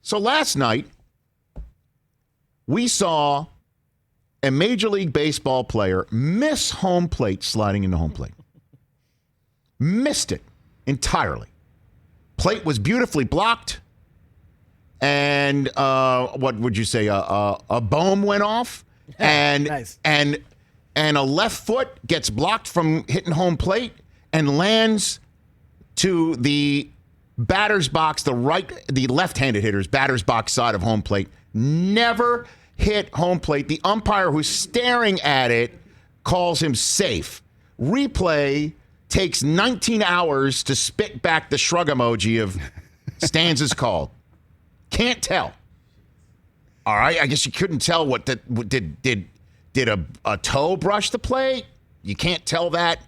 So last night, we saw a Major League Baseball player miss home plate sliding into home plate. Missed it entirely. Plate was beautifully blocked. And what would you say? A boom went off. And, nice. and a left foot gets blocked from hitting home plate and lands to the batter's box, the left-handed hitter's batter's box side of home plate. Never hit home plate. The umpire who's staring at it calls him safe. Replay takes 19 hours to spit back the shrug emoji of stands as called. Can't tell. All right, I guess you couldn't tell what did a toe brush the plate? You can't tell that.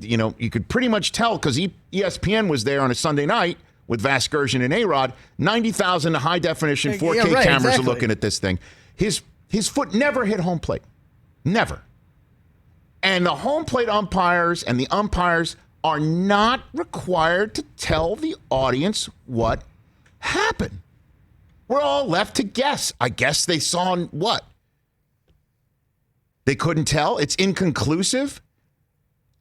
You know, you could pretty much tell because ESPN was there on a Sunday night with Vasgersian and A-Rod. 90,000 high-definition 4K cameras are looking at this thing. His foot never hit home plate. Never. And the home plate umpires and the umpires are not required to tell the audience what happened. We're all left to guess. I guess they saw what? They couldn't tell. It's inconclusive.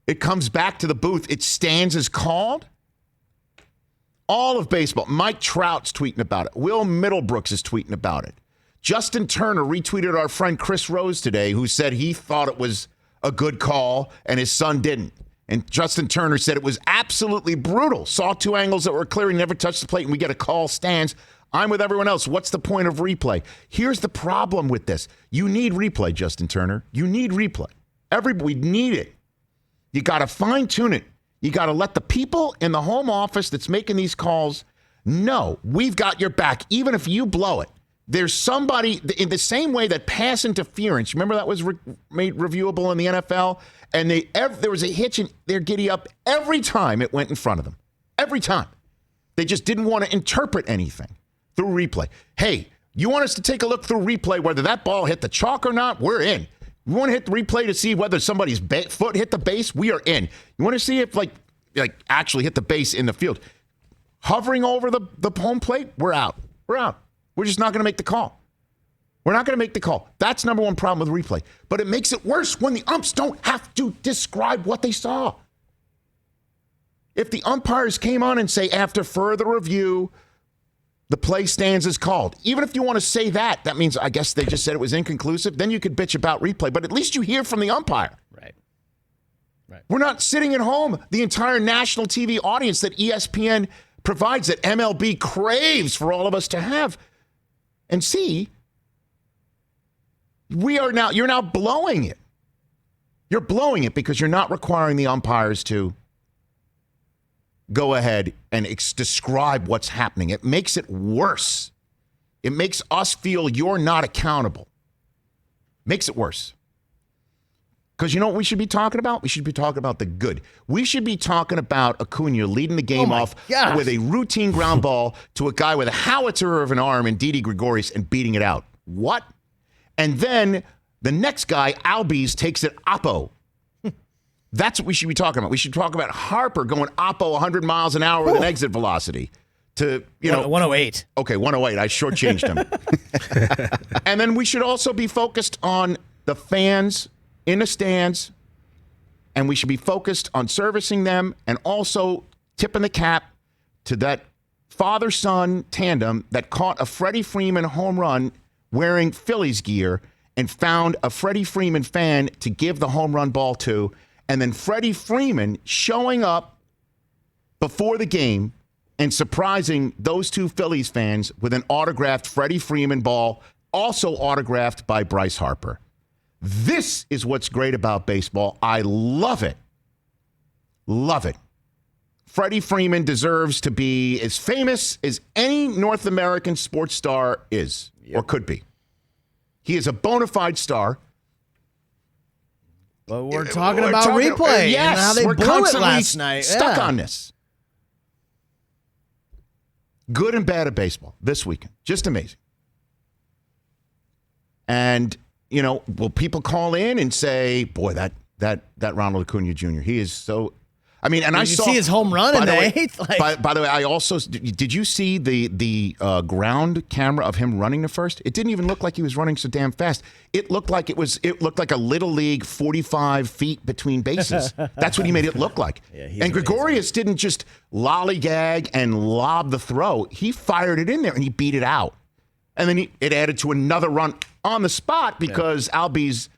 It comes back to the booth. It stands as called. All of baseball. Mike Trout's tweeting about it. Will Middlebrooks is tweeting about it. Justin Turner retweeted our friend Chris Rose today, who said he thought it was a good call and his son didn't. And Justin Turner said it was absolutely brutal. Saw two angles that were clear. He never touched the plate, and we get a call stands. I'm with everyone else. What's the point of replay? Here's the problem with this. You need replay, Justin Turner. You need replay. We need it. You got to fine-tune it. You got to let the people in the home office that's making these calls know we've got your back, even if you blow it. There's somebody, in the same way that pass interference, remember that was made reviewable in the NFL? And there was a hitch in their giddy up every time it went in front of them. Every time. They just didn't want to interpret anything through replay. Hey, you want us to take a look through replay whether that ball hit the chalk or not? We're in. You want to hit the replay to see whether somebody's foot hit the base? We are in. You want to see if like actually hit the base in the field? Hovering over the home plate? We're out. We're out. We're just not going to make the call. We're not going to make the call. That's number one problem with replay. But it makes it worse when the umps don't have to describe what they saw. If the umpires came on and say, after further review, the play stands as called. Even if you want to say that, that means I guess they just said it was inconclusive. Then you could bitch about replay. But at least you hear from the umpire. Right. We're not sitting at home. The entire national TV audience that ESPN provides, that MLB craves for all of us to have and see. You're now blowing it. You're blowing it because you're not requiring the umpires to go ahead and describe what's happening. It makes it worse. It makes us feel you're not accountable. Makes it worse. Because you know what we should be talking about? We should be talking about the good. We should be talking about Acuna leading the game off with a routine ground ball to a guy with a howitzer of an arm in Didi Gregorius and beating it out. What? And then the next guy, Albies, takes it oppo. That's what we should be talking about. We should talk about Harper going oppo 100 miles an hour with an exit velocity to, 108. Okay, 108. I shortchanged him. And then we should also be focused on the fans in the stands, and we should be focused on servicing them and also tipping the cap to that father-son tandem that caught a Freddie Freeman home run wearing Phillies gear and found a Freddie Freeman fan to give the home run ball to, and then Freddie Freeman showing up before the game and surprising those two Phillies fans with an autographed Freddie Freeman ball, also autographed by Bryce Harper. This is what's great about baseball. I love it. Love it. Freddie Freeman deserves to be as famous as any North American sports star is or could be. He is a bona fide star. But we're talking about replay and how they blew it last night. Stuck on this. Good and bad of baseball this weekend. Just amazing. And will people call in and say, boy, that Ronald Acuna Jr., he is so... I mean, and did I you saw see his home run in the eighth. By the way, I also did you see the ground camera of him running to first? It didn't even look like he was running so damn fast. It looked like it looked like a little league 45 feet between bases. That's what he made it look like. Yeah, and Gregorius didn't just lollygag and lob the throw. He fired it in there and he beat it out. And then it added to another run on the spot because Albies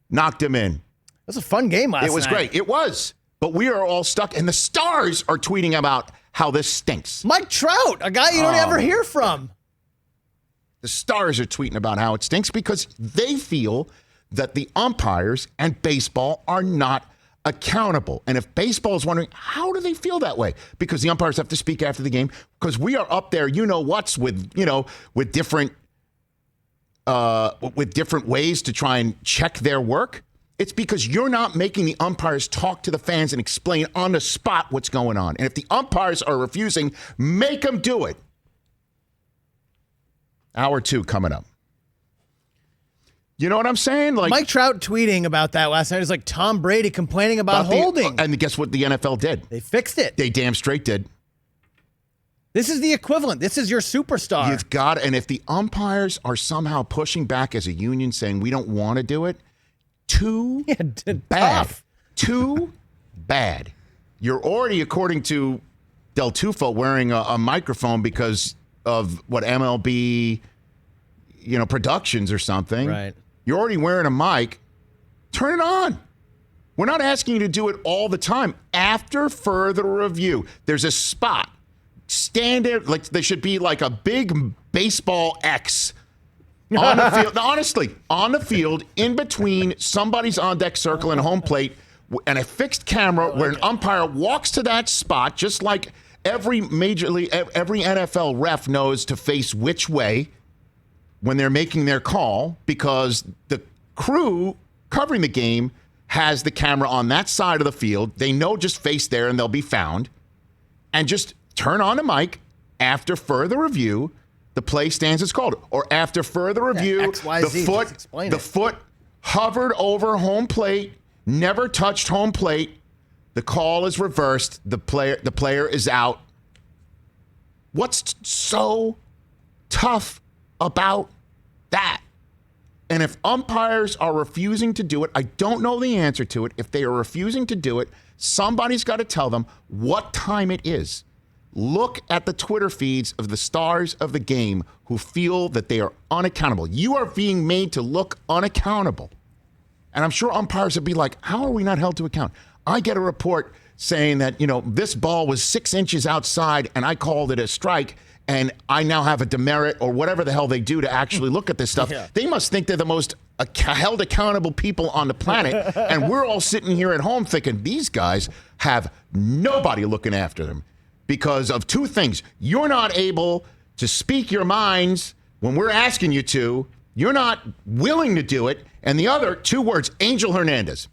knocked him in. It was a fun game last night. It was great. It was. But we are all stuck. And the Stars are tweeting about how this stinks. Mike Trout, a guy you don't ever hear from. The Stars are tweeting about how it stinks because they feel that the umpires and baseball are not accountable. And if baseball is wondering, how do they feel that way? Because the umpires have to speak after the game. Because we are up there, with different ways to try and check their work. It's because you're not making the umpires talk to the fans and explain on the spot what's going on. And if the umpires are refusing, make them do it. Hour 2 coming up. You know what I'm saying? Like Mike Trout tweeting about that last night is like Tom Brady complaining about holding. And guess what the NFL did? They fixed it. They damn straight did. This is the equivalent. This is your superstar. You've got, and if the umpires are somehow pushing back as a union saying we don't want to do it, too bad. Tough. Too bad. You're already, according to Del Tufo, wearing a microphone because of what MLB, productions or something. Right. You're already wearing a mic. Turn it on. We're not asking you to do it all the time. After further review, there's a spot. Stand there, like there should be like a big baseball X on the field. Honestly, on the field, in between somebody's on-deck circle and home plate, and a fixed camera where an umpire walks to that spot, just like every NFL ref knows to face which way when they're making their call, because the crew covering the game has the camera on that side of the field. They know just face there and they'll be found. And just turn on the mic. After further review, the play stands as called. Or after further review, the foot hovered over home plate, never touched home plate. The call is reversed. The player is out. What's so tough about that? And if umpires are refusing to do it, I don't know the answer to it. If they are refusing to do it, somebody's got to tell them what time it is. Look at the Twitter feeds of the stars of the game who feel that they are unaccountable. You are being made to look unaccountable. And I'm sure umpires would be like, how are we not held to account? I get a report saying that, this ball was 6 inches outside and I called it a strike and I now have a demerit or whatever the hell they do to actually look at this stuff. Yeah. They must think they're the most held accountable people on the planet. And we're all sitting here at home thinking these guys have nobody looking after them because of two things. You're not able to speak your minds when we're asking you to. You're not willing to do it. And the other two words, Angel Hernandez.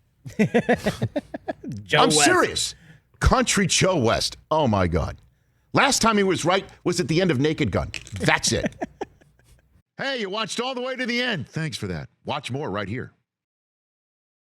I'm serious. Country Joe West. Oh, my God. Last time he was right was at the end of Naked Gun. That's it. Hey, you watched all the way to the end. Thanks for that. Watch more right here.